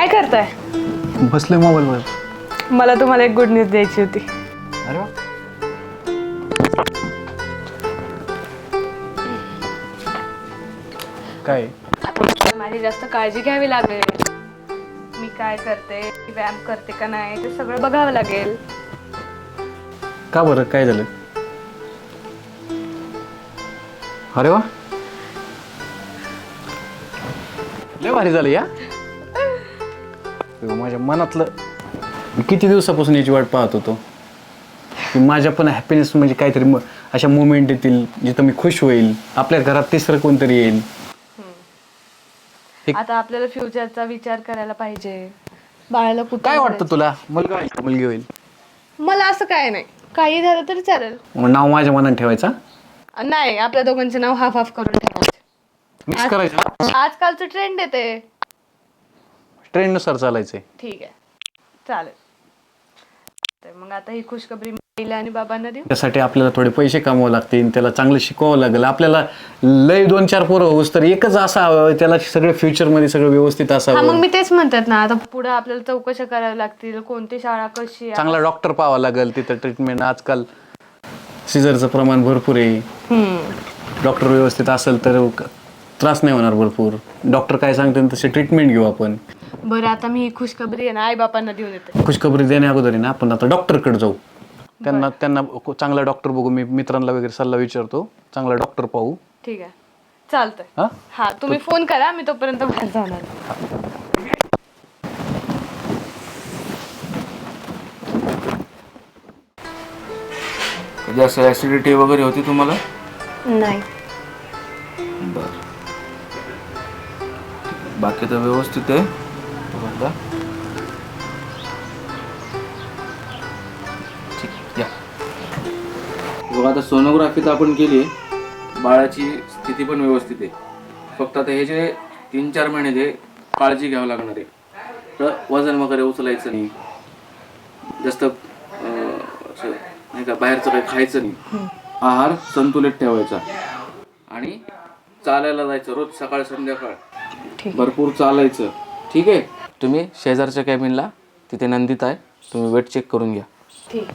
काय करताय? बसले मोबाईल वर. मला तुम्हाला एक गुड न्यूज द्यायची होती. अरे वा. काय? आता माझी जास्त काळजी घ्यावी लागेल. मी काय करते, व्यायाम करते का नाही ते सगळं बघावं लागेल. का बरं, काय झालं? अरे वा, लय भारी झालं या. माझ्या मनातलं मी किती दिवसापासून याची वाट पाहत होतो की माझ्या पण हॅपीनेस म्हणजे काहीतरी अशा मोमेंट येतील जिथं मी खुश होईल, आपल्या घरात तिसरं कोणतरी येईल. आता आपल्याला फ्युचरचा विचार करायला पाहिजे. बाळाला कुठे काय वाटतं तुला, मुलगा होईल का मुलगी होईल? मला असं काय नाही, काही झालं तरी चालेल. मग नाव माझ्या मनात ठेवायचा, नाही आपल्या दोघांचे नाव हाफ हाफ करून ठेवायचे. मिक्स करायचं, आजकालचं ट्रेंड येते. ट्रेंडनुसार चालायचंय. ठीक आहे, चालेल. तर मग आता ही खुशखबरी आईला आणि बाबांना देऊ. त्यासाठी आपल्याला थोडे पैसे कमवावे लागतील, त्याला चांगलं शिकवावं लागेल. आपल्याला लय 2-4 पोरं होऊस तर एकच असावं, त्याला सगळं फ्युचरमध्ये सगळं व्यवस्थित हा, असावं. मग मी तेच म्हणतात ना, आता पुढे आपल्याला चौकशा कराव्या लागतील, कोणती शाळा कशी आहे. चांगला डॉक्टर पाहावा लागेल तिथं. ट्रीटमेंट आजकाल सिझरचं प्रमाण भरपूर आहे. डॉक्टर व्यवस्थित असेल तर त्रास नाही होणार भरपूर. डॉक्टर काय सांगते तसे ट्रीटमेंट घेऊ आपण. बरं, आता मी ही खुशखबरी आहे ना आई बापांना देऊन येते. खुशखबरी देण्या अगोदर आहे ना आपण आता डॉक्टरकडे जाऊ. त्यांना चांगला डॉक्टर बघू. मी मित्रांना वगैरे सल्ला विचारतो, चांगला डॉक्टर पाहू. ठीक आहे, चालतंय. हा, हा, तुम्ही फोन करा, मी तोपर्यंत बाहेर जाणार. कधी असं ऍसिडिटी वगैरे होती तुम्हाला? नाही. बर, बाकी तर व्यवस्थित आहे. बघा. ठीक, या. बघा, आता सोनोग्राफी तर आपण केली, बाळाची स्थिती पण व्यवस्थित आहे. फक्त आता हे जे 3-4 महिने जे काळजी घ्यावं लागणार आहे, तर वजन वगैरे उचलायचं नाही, जास्त असं नाही का बाहेरचं काही खायचं नाही, आहार संतुलित ठेवायचा आणि चालायला जायचं रोज सकाळ संध्याकाळ, भरपूर चालायचं. ठीक आहे. तुम्ही शेजारच्या कॅबिनला तिथे नंदिता आहे, तुम्ही वेट चेक करून घ्या. ठीक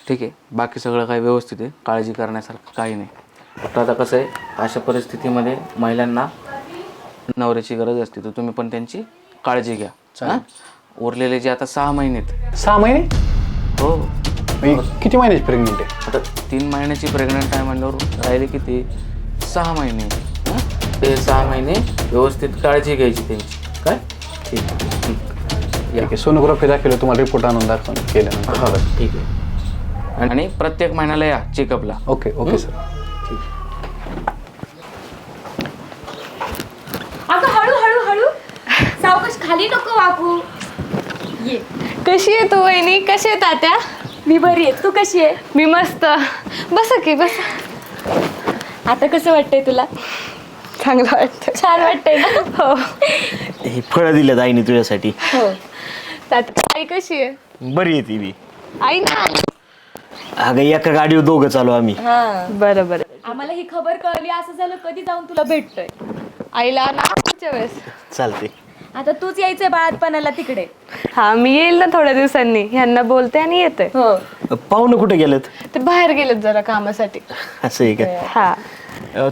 आहे. बाकी सगळं काही व्यवस्थित आहे, काळजी करण्यासारखं काही नाही. फक्त आता कसं आहे, अशा परिस्थितीमध्ये महिलांना नवऱ्याची गरज असते, तर तुम्ही पण त्यांची काळजी घ्या. हां, उरलेले जे आता 6 महिने आहेत. 6 महिने? हो. किती महिन्याची प्रेग्नेंट आहे? आता 3 महिन्याची प्रेग्नंट आहे म्हणल्यावर राहिले किती? 6 महिने. ते 6 महिने व्यवस्थित काळजी घ्यायची त्यांची. काय? ठीक ठीक आहे. सोनोग्राफी दाखवलं, तुम्हाला रिपोर्ट आणून दाखवून केल्यानंतर. हा, ठीक आहे. आणि प्रत्येक महिन्याला या चेकअपला. Okay okay sir. अगं हळू हळू हळू, सावकाश, खाली नको वाकू. ये. कशी आहे तू वहिनी? कशी आहे तात्या? मी बरी आहे, तू कशी आहे? मी मस्त. बसा की बस. आता कसं वाटतंय तुला? चांगलं वाटतं. छान वाटतंय ना? हो. ही फळं दिल्यात आईने तुझ्यासाठी. हो. तात्या, आई कशी आहे? बरी आहे ती बी. आई ना. अगं एका गाडीवर दोघं चालू आम्ही. बरं बरं. आम्हाला ही खबर कळली, असं झालं कधी जाऊन तुला भेटतोय. आईला ना पुढच्या वेळेस. चालते. आता तूच यायचंय बाळातपणाला तिकडे. हा, मी येईल ना थोड्या दिवसांनी. ह्यांना बोलते आणि येते. हो. पाहुणं कुठे गेलेत? ते बाहेर गेलेत जरा कामासाठी. असं आहे का? हा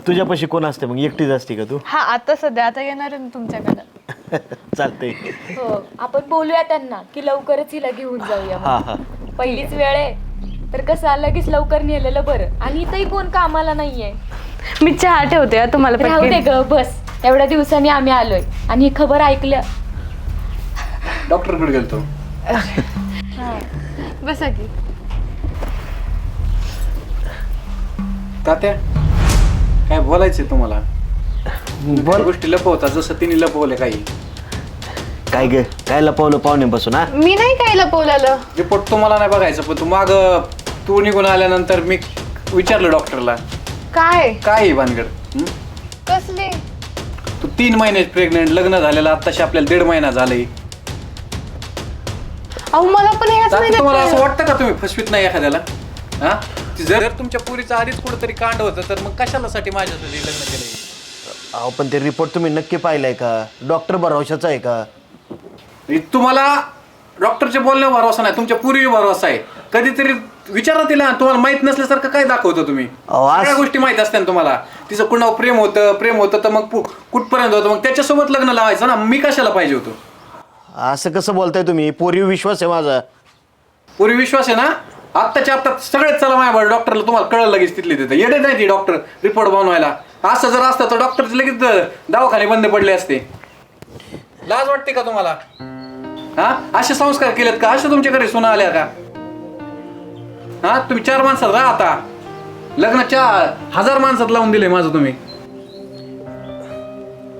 तुझ्यापाशी कोण असते मग? एकटीच असते का तू? हा, आता सध्या आता येणार आहे ना तुमच्याकडं. चालतंय. हो, आपण बोलूया त्यांना की लवकरच हिला घेऊन जाऊया. हा हा. पहिलीच वेळ आहे, तर कसं लगेच लवकर नेलेलं बरं. आणि इथंही कोण कामाला नाहीये. मी चहा ठेवते तुम्हाला. राहू दे ग, बस. एवढ्या दिवसांनी आम्ही आलोय आणि ही खबर ऐकल्या. डॉक्टरकडे गेलतो. बसा की. तात्या, काय बोलायचंय तुम्हाला? बोल. गोष्टी लपवता जसं तिने लपवले काही. काय ग, काय लपवलं पाहुण्यापासून? हा, मी नाही काय लपवलेलं. रिपोर्ट तुम्हाला नाही बघायचं, पण तू निघून आल्यानंतर मी विचारलं डॉक्टरला, काय काय भानगड? कसली? तू 3 महिने प्रेग्नेंट, लग्न झालेलं आत्ताशी आपल्याला 1.5 महिना झालंय. अहो, मला पण ह्याच महिन्यात तुम्हाला असं कळलं. वाटतं का तुम्ही फसवीत नाही एखाद्याला? जर तुमच्या पुरीचं आधीच कुठेतरी कांड होतं तर मग कशाला साठी माझ्यासाठी लग्न केलंय? अहो पण ते रिपोर्ट तुम्ही नक्की पाहिलाय का? डॉक्टर भरवशाचा आहे का? तुम्हाला डॉक्टरच्या बोलण्यावर भरोसा नाही, तुमच्या पूर्वीवर भरोसा आहे. कधीतरी विचारा तिला, तुम्हाला माहित नसल्यासारखं काय दाखवतो तुम्ही? सगळ्या गोष्टी माहित असतात तुम्हाला. तिचं कुणावर प्रेम होतं तर मग कुठपर्यंत होतं, मग त्याच्यासोबत लग्न लावायचं ना. मी कशाला पाहिजे होतो? असं कसं बोलताय तुम्ही? पोरी विश्वास आहे माझा. पूर्वी विश्वास आहे ना? आत्ताच्या आत्ता सगळेच चला माझ्या डॉक्टरला, तुम्हाला कळलं लगेच तिथले तिथं. येडे नाही ती डॉक्टर रिपोर्ट बनवायला. असं जर असतं तर डॉक्टरचे लगेच दवाखाने बंद पडले असते. लाज वाटते का तुम्हाला? हा, असे संस्कार केलेत का? असे तुमच्या घरी सुना आल्या का? हा, तुम्ही 4 माणसात राहा. आता लग्नाच्या 1000 माणसात लावून दिले माझं तुम्ही.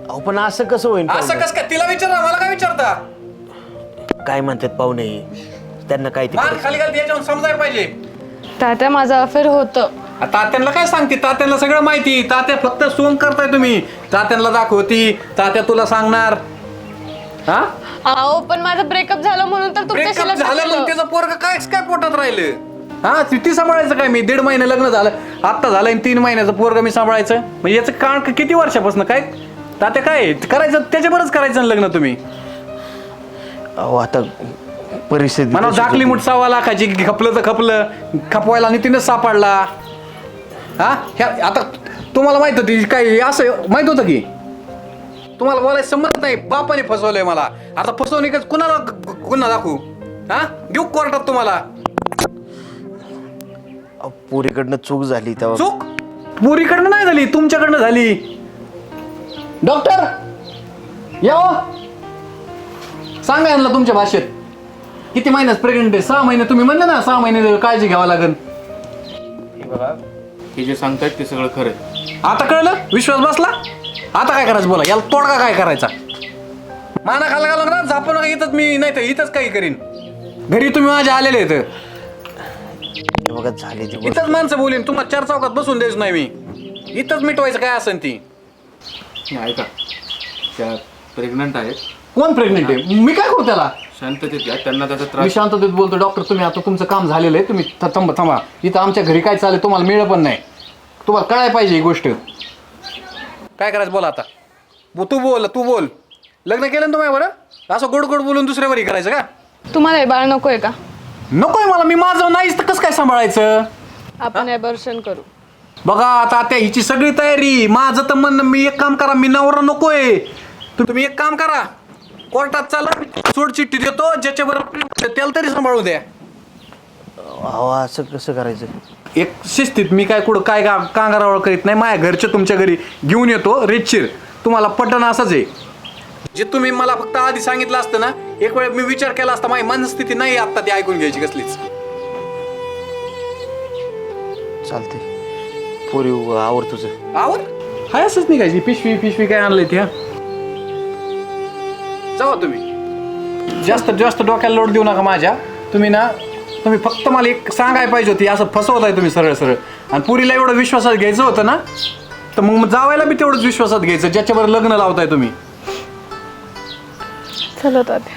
अहो पण असं कसं होईल? असं कसं काय? तिला विचारा, मला काय विचारता? काय म्हणतात पाहुणे? त्यांना काय मान खाली घालते याच्यावर समजायला पाहिजे. तात्या माझं अफेअर होतं. तात्यांना काय सांगते? तात्यांना सगळं माहिती. तात्या फक्त सोंग करताय तुम्ही. तात्यांना दाखवती, तात्या तुला सांगणार. हा, अहो पण माझं ब्रेकअप झालं म्हणून तर तुमच्याशी ब्रेकअप लग्न झालं केलं. मग त्याचं पोरग काय पोटात राहिलं? हा, ती सांभाळायचं काय? मी 1.5 महिने लग्न झालं, आता झालं 3 महिन्याचं पोरग मी सांभाळायचं. म्हणजे याचं काळ किती वर्षापासून काय तात्या काय करायचं? त्याच्यावरच करायचं ना लग्न तुम्ही. अहो आता परिस्थिती मला झाकली मुठ 1.25 लाखाची, खपलं तर खपवायला आणि तिने सापडला. हा, आता तुम्हाला माहित होती काय? असं माहित होतं की तुम्हाला बोलायचं संमत नाही. बापाने फसवलंय मला. आता फसवणूकच कुणाला गुन्हा दाखवू? हा, घेऊ कोर्टात तुम्हाला. पोरीकडनं चूक झाली तेव्हा. चूक पुरीकडनं नाही झाली, तुमच्याकडनं झाली. डॉक्टर या, सांगा यांना तुमच्या भाषेत. किती महिन्यात प्रेग्नेंट आहे? 6 महिने. तुम्ही म्हणले ना 6 महिने काळजी घ्यावं लागेल. हे बघा, हे जे सांगतायत ते सगळं खरं आहे. आता कळलं? विश्वास बसला? आता काय करायचं बोला. याला तोडगा काय करायचा? माना खाला घाला ना, झापू नका इथंच. मी नाही तर इथंच काही करीन. घरी तुम्ही माझ्या आलेले आहेत. हे बघा झाली ती गोष्ट. इथंच माणसं बोलीन. तुम्हाला 4 चौकात बसून द्यायचं नाही मी. इथंच मिटवायचं काय असेल ती. नाही ऐका, त्या प्रेग्नंट आहेत. कोण प्रेग्नेंट आहे? मी काय करू त्याला? शांततेत घ्या, त्यांना त्याचा मी त्रास. शांततेत बोलतो. डॉक्टर तुम्ही आता तुमचं काम झालेलं आहे. तुम्ही थांबा. इथं आमच्या घरी काय चालेल तुम्हाला मिळलं पण नाही. तुम्हाला कळायला पाहिजे ही गोष्ट. काय करायचं बोला आता. तू बोल. लग्न केलं ना तुम्ही बरं? असं गोड बोलून दुसऱ्यावरही करायचं का? तुम्हाला हे बाळ नकोय का? नकोय मला. मी माझं नाहीच तर कसं काय सांभाळायचं? आपण ॲबॉर्शन करू. बघा आता त्या हिची सगळी तयारी. माझं तर म्हणणं, मी एक काम करा, मी नवरा नकोय. तुम्ही एक काम करा, कोर्टात चला, सोड चिठ्ठी देतो. ज्याच्याबरोबर त्याला तरी सांभाळू द्या. अहो असं कसं करायचं? एक शिस्तीत. मी काय कुठं काय कांगारावळ करीत नाही. माझ्या घरचे तुमच्या घरी घेऊन येतो रेटशीर. तुम्हाला पटन असंच आहे. जे तुम्ही मला फक्त आधी सांगितलं असतं ना, एक वेळ मी विचार केला असता. माझी मनस्थिती नाही आता ती ऐकून घ्यायची कसलीच. चालते. पोरी आवर तुझं. आवर हाय असंच निघायची. पिशवी काय आणलंय ती? हा, जावा तुम्ही. जास्त डोक्याला लोड देऊ नका माझ्या. तुम्ही फक्त मला एक सांगायला पाहिजे होती. असं फसवताय तुम्ही सरळ. आणि पुरीला एवढं विश्वासात घ्यायचं होतं ना, तर मग जावायला बी तेवढंच विश्वासात घ्यायचं ज्याच्यावर लग्न लावताय तुम्ही. चला तात्या.